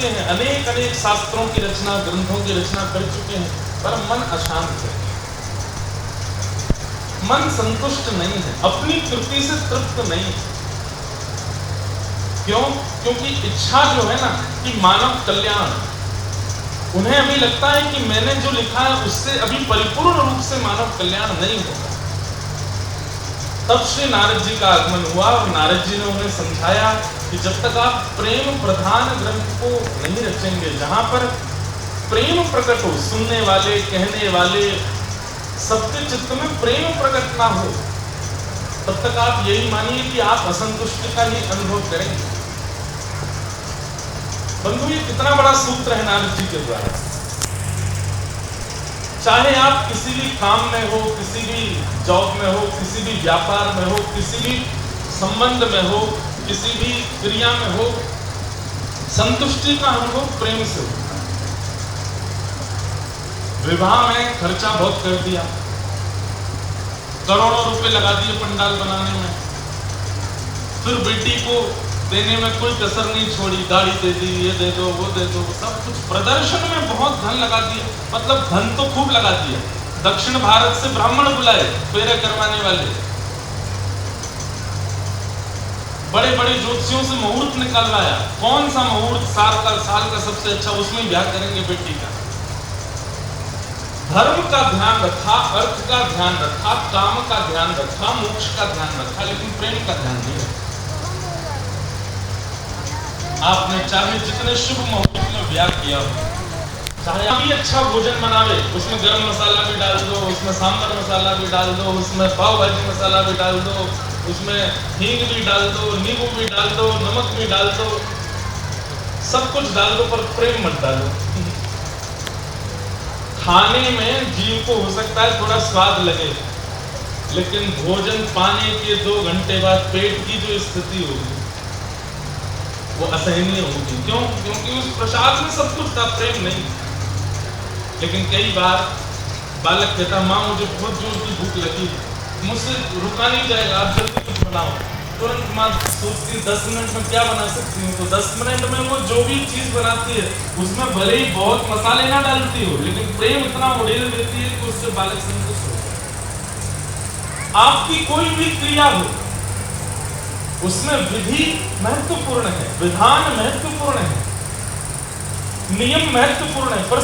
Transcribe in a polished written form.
चुके हैं, अनेक अनेक शास्त्रों की रचना, ग्रंथों की रचना कर चुके हैं, पर मन अशांत है, मन संतुष्ट नहीं है, अपनी कृति से तृप्त नहीं है। क्यों? क्योंकि इच्छा जो है ना कि मानव कल्याण, उन्हें अभी लगता है कि मैंने जो लिखा है उससे अभी परिपूर्ण रूप से मानव कल्याण नहीं होगा। तब श्री नारद जी का आगमन हुआ और नारद जी ने उन्हें समझाया कि जब तक आप प्रेम प्रधान ग्रंथ को नहीं रचेंगे, जहां पर प्रेम प्रकट हो, सुनने वाले, कहने वाले सबके चित्त में प्रेम प्रकट ना हो, तब तक आप यही मानिए कि आप असंतुष्टि का ही अनुभव करेंगे। बंधु, ये कितना बड़ा सूत्र है नारद जी के द्वारा। चाहे आप किसी भी काम में हो, किसी भी जॉब में हो, किसी भी व्यापार में हो, किसी भी संबंध में हो, किसी भी क्रिया में हो, संतुष्टि का अनुभव प्रेम से होता है। विवाह में खर्चा बहुत कर दिया, करोड़ों रुपए लगा दिए पंडाल बनाने में, फिर बेटी को देने में कोई कसर नहीं छोड़ी, गाड़ी दे दी, ये दे दो, वो दे दो, सब कुछ प्रदर्शन में बहुत धन लगा दिया, मतलब धन तो खूब लगा दिया। दक्षिण भारत से ब्राह्मण बुलाए फेरे करवाने वाले, बड़े बड़े ज्योतिषियों से मुहूर्त निकलवाया, कौन सा मुहूर्त साल का सबसे अच्छा, उसमें ब्याह करेंगे बेटी का। धर्म का ध्यान रखा, अर्थ का ध्यान रखा, काम का ध्यान रखा, मोक्ष का ध्यान रखा, लेकिन प्रेम का ध्यान नहीं रखा। आपने चाहे जितने शुभ मुहूर्त में ब्याह किया हो, चाहे आप ही अच्छा भोजन बनावे, उसमें गरम मसाला भी डाल दो, उसमें सांभर मसाला भी डाल दो, उसमें पाव भाजी मसाला भी डाल दो, उसमें हींग भी डाल दो, नींबू भी डाल दो, नमक भी डाल दो, सब कुछ डाल दो, पर प्रेम मत डालो। खाने में जीव को हो सकता है थोड़ा स्वाद लगे, लेकिन भोजन पाने के 2 घंटे बाद पेट की जो स्थिति होगी वो असहनीय होगी। क्यों? क्योंकि उस प्रसाद में सब कुछ था, प्रेम नहीं। लेकिन कई बार बालक कहता, माँ मुझे बहुत जोर की भूख लगी, मुझसे रुका नहीं जाएगा, आप जल्दी कुछ बनाओ। तुरंत माँ सोचती 10 मिनट में क्या बना सकती हूँ, तो 10 मिनट में वो जो भी चीज बनाती है उसमें भले ही बहुत मसाले ना डालती हो, लेकिन प्रेम इतना उड़ेल देती है कि उससे बालक संतुष्ट हो जाए। आपकी कोई भी क्रिया हो, उसमें विधि महत्वपूर्ण है, विधान महत्वपूर्ण है, नियम महत्वपूर्ण है, पर